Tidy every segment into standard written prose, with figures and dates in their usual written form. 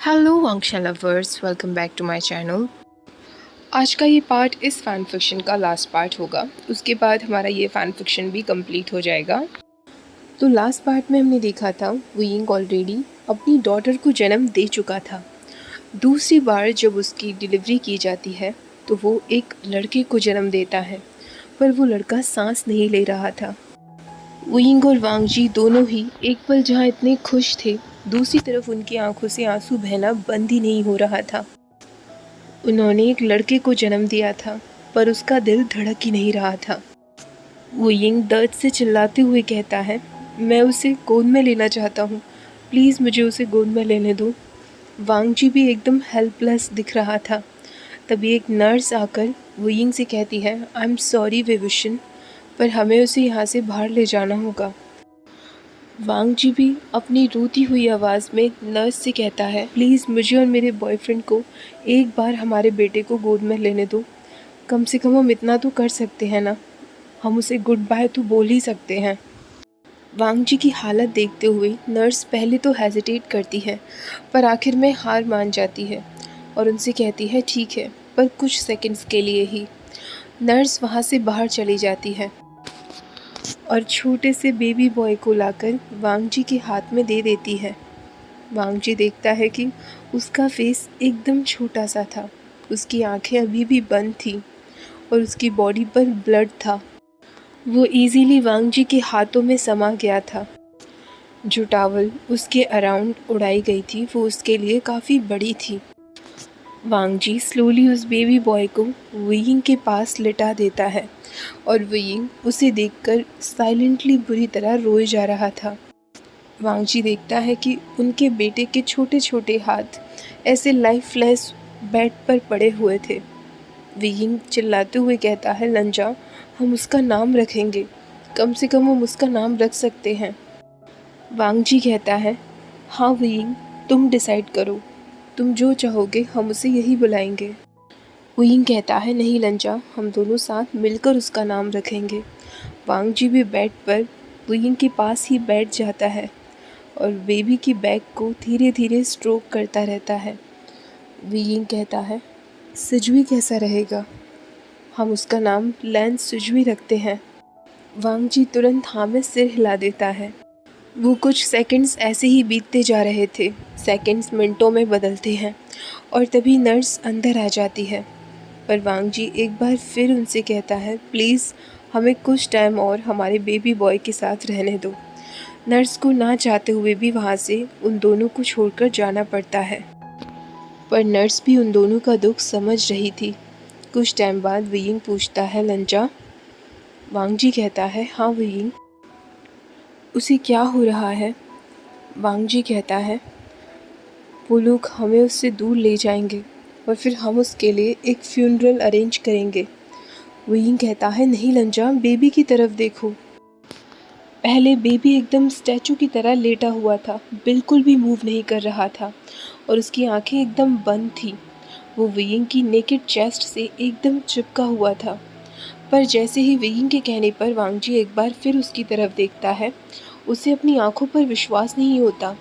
Hello Wangxian lovers, welcome back to my channel. आज का ये पार्ट इस फ़ैन फिक्शन का लास्ट पार्ट होगा। उसके बाद हमारा ये फ़ैन फिक्शन भी कंप्लीट हो जाएगा। तो लास्ट पार्ट में हमने देखा था वुयिंग ऑलरेडी अपनी डॉटर को जन्म दे चुका था। दूसरी बार जब उसकी डिलीवरी की जाती है तो वो एक लड़के को जन्म देता है, पर वो लड़का सांस नहीं ले रहा था। वुयिंग और वांग जी दोनों ही एक पल जहाँ इतने खुश थे, दूसरी तरफ उनकी आंखों से आंसू बहना बंद ही नहीं हो रहा था। उन्होंने एक लड़के को जन्म दिया था, पर उसका दिल धड़क ही नहीं रहा था। वुयिंग दर्द से चिल्लाते हुए कहता है, मैं उसे गोद में लेना चाहता हूँ, प्लीज़ मुझे उसे गोद में लेने दो। वांग जी भी एकदम हेल्पलेस दिख रहा था। तभी एक नर्स आकर वुयिंग से कहती है, आई एम सॉरी विभूषण, पर हमें उसे यहाँ से बाहर ले जाना होगा। वांग जी भी अपनी रोती हुई आवाज़ में नर्स से कहता है, प्लीज़ मुझे और मेरे बॉयफ्रेंड को एक बार हमारे बेटे को गोद में लेने दो। कम से कम हम इतना तो कर सकते हैं ना, हम उसे गुड बाय तो बोल ही सकते हैं। वांग जी की हालत देखते हुए नर्स पहले तो हेजिटेट करती है, पर आखिर में हार मान जाती है और उनसे कहती है, ठीक है, पर कुछ सेकंड्स के लिए ही। नर्स वहाँ से बाहर चली जाती है और छोटे से बेबी बॉय को लाकर वांग जी के हाथ में दे देती है। वांग जी देखता है कि उसका फेस एकदम छोटा सा था, उसकी आंखें अभी भी बंद थी और उसकी बॉडी पर ब्लड था। वो इजीली वांग जी के हाथों में समा गया था। जो टॉवल उसके अराउंड उड़ाई गई थी वो उसके लिए काफ़ी बड़ी थी। वांग जी स्लोली उस बेबी बॉय को वुयिंग के पास लिटा देता है और वुयिंग उसे देखकर साइलेंटली बुरी तरह रोए जा रहा था। वांग जी देखता है कि उनके बेटे के छोटे छोटे हाथ ऐसे लाइफलेस बेड पर पड़े हुए थे। वुयिंग चिल्लाते हुए कहता है, लंजा, हम उसका नाम रखेंगे, कम से कम हम उसका नाम रख सकते हैं। वांग जी कहता है, हाँ वुयिंग, तुम डिसाइड करो, तुम जो चाहोगे हम उसे यही बुलाएंगे। वुयिंग कहता है, नहीं लंजा, हम दोनों साथ मिलकर उसका नाम रखेंगे। वांग जी भी बेड पर वुयिंग के पास ही बैठ जाता है और बेबी की बैक को धीरे धीरे स्ट्रोक करता रहता है। वुयिंग कहता है, सिजुई कैसा रहेगा? हम उसका नाम लैन सिजुई रखते हैं। वांग जी तुरंत हाँ में सिर हिला देता है। वो कुछ सेकंड्स ऐसे ही बीतते जा रहे थे, सेकंड्स मिनटों में बदलते हैं और तभी नर्स अंदर आ जाती है। पर वांग जी एक बार फिर उनसे कहता है, प्लीज़ हमें कुछ टाइम और हमारे बेबी बॉय के साथ रहने दो। नर्स को ना चाहते हुए भी वहाँ से उन दोनों को छोड़कर जाना पड़ता है, पर नर्स भी उन दोनों का दुख समझ रही थी। कुछ टाइम बाद वुयिंग पूछता है, लंजा? वांग जी कहता है, हाँ वुयिंग, उसे क्या हो रहा है? वांग जी कहता है, वो लोग हमें उससे दूर ले जाएंगे और फिर हम उसके लिए एक फ्यूनरल अरेंज करेंगे। वुयिंग कहता है, नहीं लंजा, बेबी की तरफ देखो। पहले बेबी एकदम स्टैचू की तरह लेटा हुआ था, बिल्कुल भी मूव नहीं कर रहा था और उसकी आंखें एकदम बंद थी। वो वुयिंग की नेकेड चेस्ट से एकदम चिपका हुआ था। पर जैसे ही वुयिंग के कहने पर वांग जी एक बार फिर उसकी तरफ देखता है, उसे अपनी आंखों पर विश्वास नहीं होता।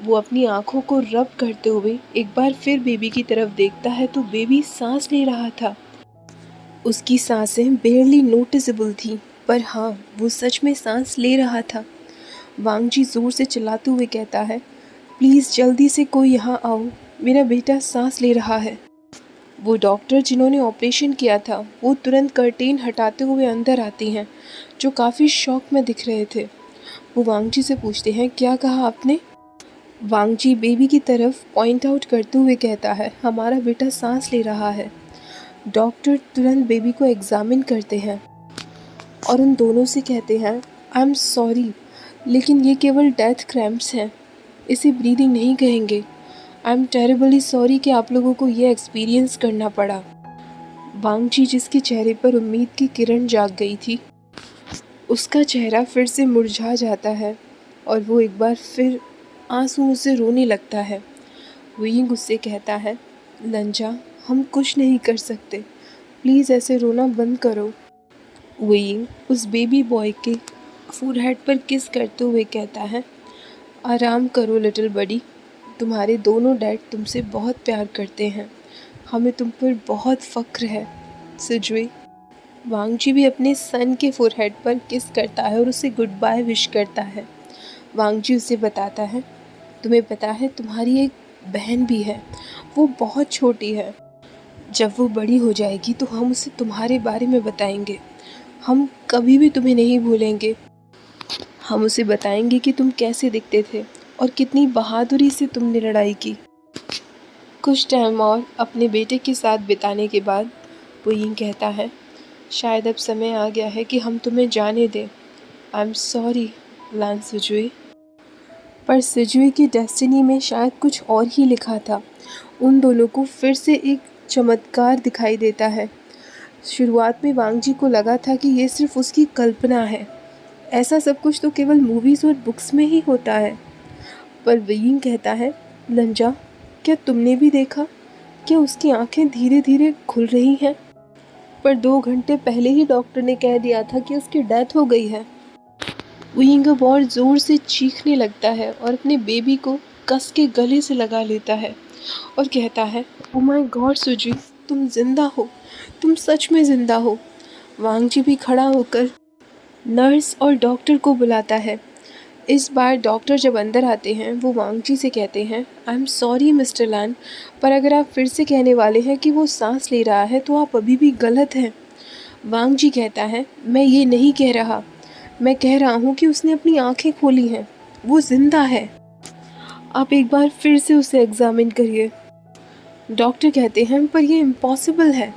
वो अपनी आंखों को रब करते हुए एक बार फिर बेबी की तरफ देखता है तो बेबी सांस ले रहा था। उसकी सांसें बेयरली नोटिसेबल थी, पर हाँ, वो सच में सांस ले रहा था। वांग जी जोर से चिल्लाते हुए कहता है, प्लीज़ जल्दी से कोई यहाँ आओ, मेरा बेटा सांस ले रहा है। वो डॉक्टर जिन्होंने ऑपरेशन किया था वो तुरंत कर्टेन हटाते हुए अंदर आती हैं, जो काफ़ी शॉक में दिख रहे थे। वो वांग जी से पूछते हैं, क्या कहा आपने? वांग जी बेबी की तरफ पॉइंट आउट करते हुए कहता है, हमारा बेटा सांस ले रहा है। डॉक्टर तुरंत बेबी को एग्जामिन करते हैं और उन दोनों से कहते हैं, आई एम सॉरी, लेकिन ये केवल डेथ क्रैम्प्स हैं, इसे ब्रीदिंग नहीं कहेंगे। आई एम टेरिबली सॉरी कि आप लोगों को ये एक्सपीरियंस करना पड़ा। वांग जी, जिसके चेहरे पर उम्मीद की किरण जाग गई थी, उसका चेहरा फिर से मुरझा जाता है और वो एक बार फिर आंसुओं से रोने लगता है। वुयिंग उससे कहता है, लंजा, हम कुछ नहीं कर सकते, प्लीज़ ऐसे रोना बंद करो। वुयिंग उस बेबी बॉय के फॉरहेड पर किस करते हुए कहता है, आराम करो लिटिल बडी, तुम्हारे दोनों डैड तुमसे बहुत प्यार करते हैं। हमें तुम पर बहुत फ़ख्र है सिजुई। वांगजी भी अपने सन के फोरहेड पर किस करता है और उसे गुड बाय विश करता है। वांगजी उसे बताता है, तुम्हें पता है तुम्हारी एक बहन भी है, वो बहुत छोटी है। जब वो बड़ी हो जाएगी तो हम उसे तुम्हारे बारे में बताएंगे। हम कभी भी तुम्हें नहीं भूलेंगे। हम उसे बताएंगे कि तुम कैसे दिखते थे और कितनी बहादुरी से तुमने लड़ाई की। कुछ टाइम और अपने बेटे के साथ बिताने के बाद वो यूं कहता है, शायद अब समय आ गया है कि हम तुम्हें जाने दें। आई एम सॉरी लैन सिजुई। पर सिजुई की डेस्टिनी में शायद कुछ और ही लिखा था। उन दोनों को फिर से एक चमत्कार दिखाई देता है। शुरुआत में वांगजी को लगा था कि ये सिर्फ उसकी कल्पना है, ऐसा सब कुछ तो केवल मूवीज़ और बुक्स में ही होता है। पर वियिंग कहता है, लंजा, क्या तुमने भी देखा? क्या उसकी आंखें धीरे धीरे खुल रही हैं? पर 2 घंटे पहले ही डॉक्टर ने कह दिया था कि उसकी डेथ हो गई है। वियिंग अब और ज़ोर से चीखने लगता है और अपने बेबी को कस के गले से लगा लेता है और कहता है, ओ माय गॉड सुजी, तुम जिंदा हो, तुम सच में जिंदा हो। वांगजी भी खड़ा होकर नर्स और डॉक्टर को बुलाता है। इस बार डॉक्टर जब अंदर आते हैं वो वांगजी से कहते हैं, आई एम सॉरी मिस्टर लैन, पर अगर आप फिर से कहने वाले हैं कि वो सांस ले रहा है तो आप अभी भी गलत हैं। वांगजी कहता है, मैं ये नहीं कह रहा, मैं कह रहा हूँ कि उसने अपनी आंखें खोली हैं, वो जिंदा है। आप एक बार फिर से उसे एग्जामिन करिए। डॉक्टर कहते हैं, पर यह इम्पॉसिबल है।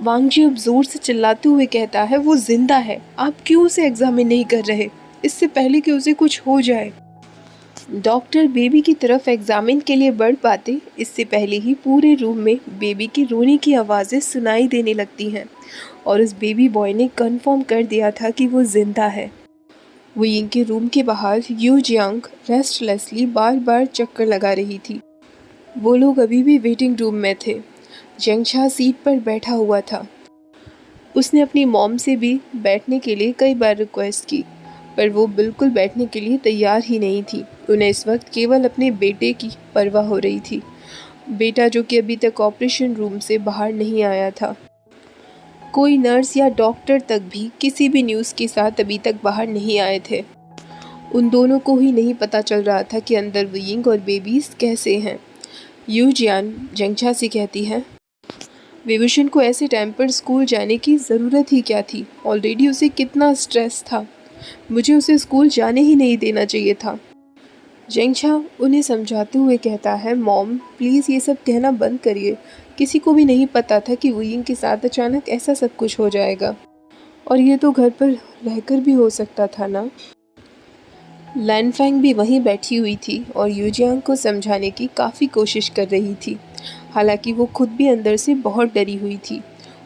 वांगजी अब जोर से चिल्लाते हुए कहता है, वो जिंदा है, आप क्यों उसे एग्जामिन नहीं कर रहे, इससे पहले कि उसे कुछ हो जाए। डॉक्टर बेबी की तरफ एग्जामिन के लिए बढ़ पाते इससे पहले ही पूरे रूम में बेबी की रोने की आवाज़ें सुनाई देने लगती हैं और उस बेबी बॉय ने कंफर्म कर दिया था कि वो जिंदा है। वियिंग के रूम के बाहर यू जियांग रेस्टलेसली बार बार चक्कर लगा रही थी। वो लोग अभी भी वेटिंग रूम में थे। जेंगशा सीट पर बैठा हुआ था। उसने अपनी मॉम से भी बैठने के लिए कई बार रिक्वेस्ट की, पर वो बिल्कुल बैठने के लिए तैयार ही नहीं थी। उन्हें इस वक्त केवल अपने बेटे की परवाह हो रही थी, बेटा जो कि अभी तक ऑपरेशन रूम से बाहर नहीं आया था। कोई नर्स या डॉक्टर तक भी किसी भी न्यूज़ के साथ अभी तक बाहर नहीं आए थे। उन दोनों को ही नहीं पता चल रहा था कि अंदर वियिंग और बेबीज कैसे हैं। यू जियान जेंगशा से कहती है, विभूषण को ऐसे टाइम पर स्कूल जाने की ज़रूरत ही क्या थी? ऑलरेडी उसे कितना स्ट्रेस था, मुझे उसे स्कूल जाने ही नहीं देना चाहिए था। जेंगशा उन्हें समझाते हुए कहता है, मॉम प्लीज़ ये सब कहना बंद करिए, किसी को भी नहीं पता था कि वियिंग के साथ अचानक ऐसा सब कुछ हो जाएगा, और ये तो घर पर रहकर भी हो सकता था ना। लैनफेंग भी वहीं बैठी हुई थी और यूजियांग को समझाने की काफ़ी कोशिश कर रही थी। हालांकि वो खुद भी अंदर से बहुत डरी हुई थी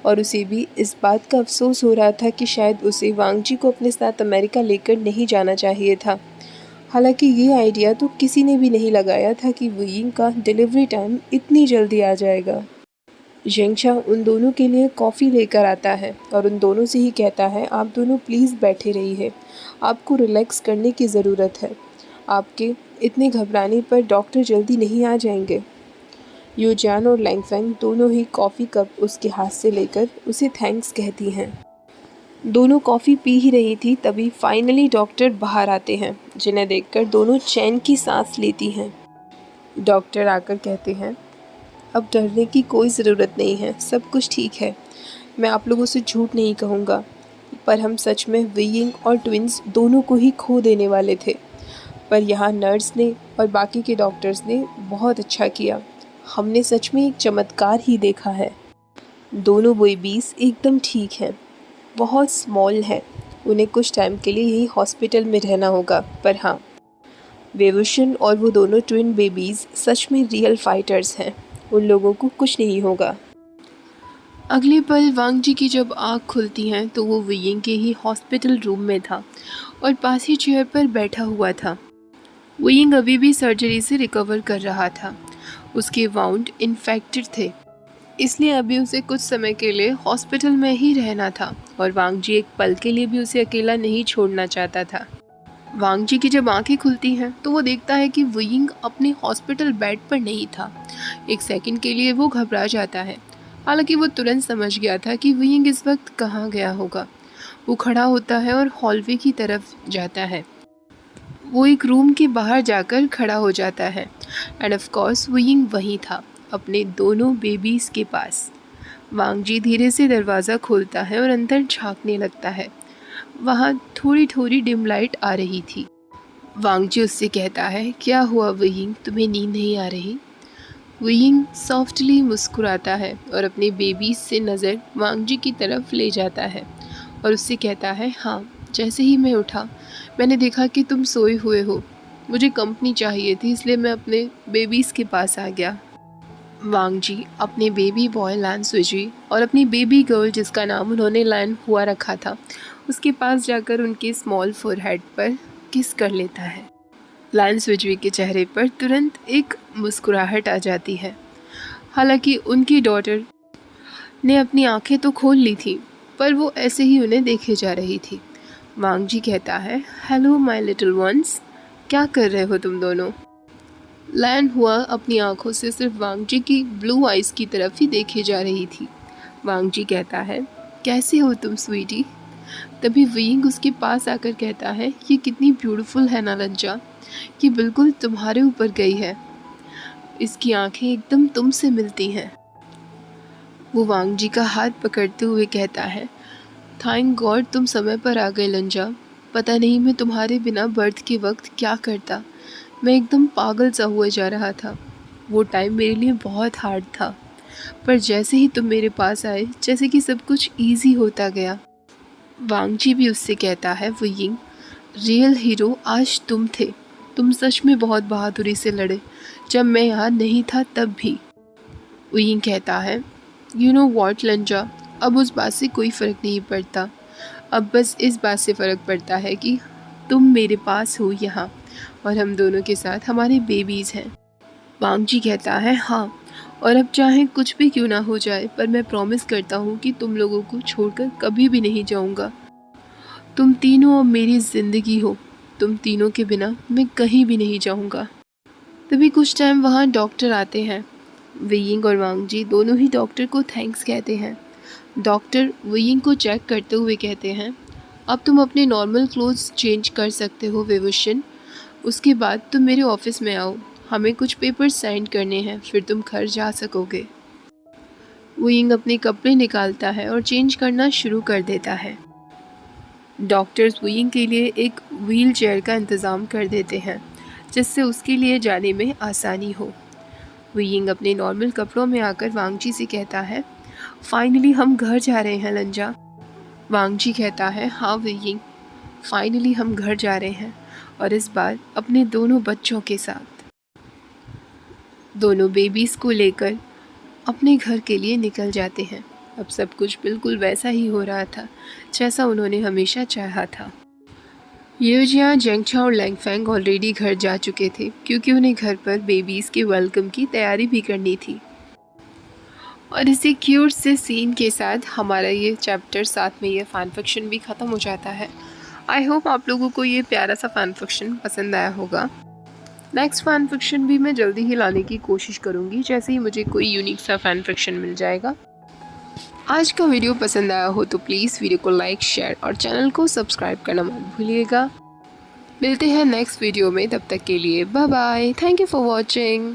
और उसे भी इस बात का अफसोस हो रहा था कि शायद उसे वांगजी को अपने साथ अमेरिका लेकर नहीं जाना चाहिए था। हालांकि ये आइडिया तो किसी ने भी नहीं लगाया था कि वियिंग का डिलीवरी टाइम इतनी जल्दी आ जाएगा। जेंगशा उन दोनों के लिए कॉफ़ी लेकर आता है और उन दोनों से ही कहता है, आप दोनों प्लीज़ बैठे रहिए, आपको रिलैक्स करने की ज़रूरत है, आपके इतने घबराने पर डॉक्टर जल्दी नहीं आ जाएंगे। यूजियान और लैंगफेंग दोनों ही कॉफ़ी कप उसके हाथ से लेकर उसे थैंक्स कहती हैं। दोनों कॉफ़ी पी ही रही थी तभी फाइनली डॉक्टर बाहर आते हैं, जिन्हें देखकर दोनों चैन की सांस लेती हैं। डॉक्टर आकर कहते हैं, अब डरने की कोई ज़रूरत नहीं है, सब कुछ ठीक है। मैं आप लोगों से झूठ नहीं कहूँगा, पर हम सच में वियिंग और ट्विंस दोनों को ही खो देने वाले थे। पर यहाँ नर्स ने और बाकी के डॉक्टर्स ने बहुत अच्छा किया। हमने सच में एक चमत्कार ही देखा है। दोनों बेबीज़ एकदम ठीक हैं, बहुत स्मॉल हैं, उन्हें कुछ टाइम के लिए यही हॉस्पिटल में रहना होगा। पर हाँ, विभूषण और वो दोनों ट्विन बेबीज़ सच में रियल फाइटर्स हैं, उन लोगों को कुछ नहीं होगा। अगले पल वांगजी की जब आँख खुलती हैं तो वो वियिंग के ही हॉस्पिटल रूम में था और पास ही चेयर पर बैठा हुआ था। वियिंग अभी भी सर्जरी से रिकवर कर रहा था। उसके वाउंड इन्फेक्टेड थे, इसलिए अभी उसे कुछ समय के लिए हॉस्पिटल में ही रहना था और वांगजी एक पल के लिए भी उसे अकेला नहीं छोड़ना चाहता था। वांग जी की जब आंखें खुलती हैं तो वो देखता है कि वुयिंग अपने हॉस्पिटल बेड पर नहीं था। एक सेकंड के लिए वो घबरा जाता है, हालांकि वो तुरंत समझ गया था कि वुयिंग इस वक्त कहाँ गया होगा। वो खड़ा होता है और हॉलवे की तरफ जाता है। वो एक रूम के बाहर जाकर खड़ा हो जाता है एंड ऑफ कोर्स वुयिंग वहीं था, अपने दोनों बेबीज़ के पास। वांग जी धीरे से दरवाज़ा खोलता है और अंदर झांकने लगता है। वहाँ थोड़ी थोड़ी डिम लाइट आ रही थी। वांग जी उससे कहता है, क्या हुआ वुयिंग, तुम्हें नींद नहीं आ रही? वुयिंग सॉफ्टली मुस्कुराता है और अपने बेबीज से नज़र वांग जी की तरफ ले जाता है और उससे कहता है, हाँ, जैसे ही मैं उठा मैंने देखा कि तुम सोए हुए हो। मुझे कंपनी चाहिए थी, इसलिए मैं अपने बेबीज़ के पास आ गया। वांग जी अपने बेबी बॉय लैन सुजी और अपनी बेबी गर्ल जिसका नाम उन्होंने लैन हुआ रखा था उसके पास जाकर उनके स्मॉल फोरहेड पर किस कर लेता है। लैन सुजी के चेहरे पर तुरंत एक मुस्कुराहट आ जाती है। हालांकि उनकी डॉटर ने अपनी आंखें तो खोल ली थी, पर वो ऐसे ही उन्हें देखे जा रही थी। वांग जी कहता है, हेलो माय लिटिल वंस, क्या कर रहे हो तुम दोनों? लैन हुआ अपनी आंखों से सिर्फ वांग जी की ब्लू आइज़ की तरफ ही देखे जा रही थी। वांग जी कहता है, कैसे हो तुम स्वीटी? तभी वुयिंग उसके पास आकर कहता है, ये कितनी ब्यूटीफुल है ना लंजा, कि बिल्कुल तुम्हारे ऊपर गई है। इसकी आंखें एकदम तुमसे मिलती हैं। वो वांग जी का हाथ पकड़ते हुए कहता है, थैंक गॉड तुम समय पर आ गए लंजा। पता नहीं मैं तुम्हारे बिना बर्थ के वक्त क्या करता। मैं एकदम पागल सा हुआ जा रहा था। वो टाइम मेरे लिए बहुत हार्ड था, पर जैसे ही तुम मेरे पास आए जैसे कि सब कुछ ईजी होता गया। वांग जी भी उससे कहता है, वुयिंग, रियल हीरो आज तुम थे। तुम सच में बहुत बहादुरी से लड़े, जब मैं यहाँ नहीं था तब भी। वुयिंग कहता है, यू नो वॉट लंजा, अब उस बात से कोई फ़र्क नहीं पड़ता। अब बस इस बात से फ़र्क पड़ता है कि तुम मेरे पास हो यहाँ और हम दोनों के साथ हमारे बेबीज़ हैं। वांग जी कहता है, हाँ, और अब चाहे कुछ भी क्यों ना हो जाए, पर मैं प्रॉमिस करता हूँ कि तुम लोगों को छोड़कर कभी भी नहीं जाऊँगा। तुम तीनों अब मेरी ज़िंदगी हो। तुम तीनों के बिना मैं कहीं भी नहीं जाऊँगा। तभी कुछ टाइम वहाँ डॉक्टर आते हैं। वुयिंग और वांग जी दोनों ही डॉक्टर को थैंक्स कहते हैं। डॉक्टर वुयिंग को चेक करते हुए कहते हैं, अब तुम अपने नॉर्मल क्लोथ्स चेंज कर सकते हो विवुशन। उसके बाद तुम मेरे ऑफिस में आओ, हमें कुछ पेपर साइन करने हैं, फिर तुम घर जा सकोगे। वुयिंग अपने कपड़े निकालता है और चेंज करना शुरू कर देता है। डॉक्टर्स वुयिंग के लिए एक व्हील चेयर का इंतज़ाम कर देते हैं जिससे उसके लिए जाने में आसानी हो। वुयिंग अपने नॉर्मल कपड़ों में आकर वांग जी से कहता है, फाइनली हम घर जा रहे हैं लंजा। वांग जी कहता है, हाँ वुयिंग, फाइनली हम घर जा रहे हैं, और इस बार अपने दोनों बच्चों के साथ। दोनों बेबीज़ को लेकर अपने घर के लिए निकल जाते हैं। अब सब कुछ बिल्कुल वैसा ही हो रहा था जैसा उन्होंने हमेशा चाहा था। यूजिया, जेंगचा और लैंगफेंग ऑलरेडी घर जा चुके थे क्योंकि उन्हें घर पर बेबीज़ के वेलकम की तैयारी भी करनी थी। और इसी क्यूट से सीन के साथ हमारा ये चैप्टर, साथ में ये फ़ैन फिक्शन भी ख़त्म हो जाता है। आई होप आप लोगों को ये प्यारा सा फ़ैन फिक्शन पसंद आया होगा। नेक्स्ट फ़ैन फिक्शन भी मैं जल्दी ही लाने की कोशिश करूँगी, जैसे ही मुझे कोई यूनिक सा फ़ैन फिक्शन मिल जाएगा। आज का वीडियो पसंद आया हो तो प्लीज़ वीडियो को लाइक, शेयर और चैनल को सब्सक्राइब करना मत भूलिएगा। मिलते हैं नेक्स्ट वीडियो में, तब तक के लिए bye bye. Thank you for watching.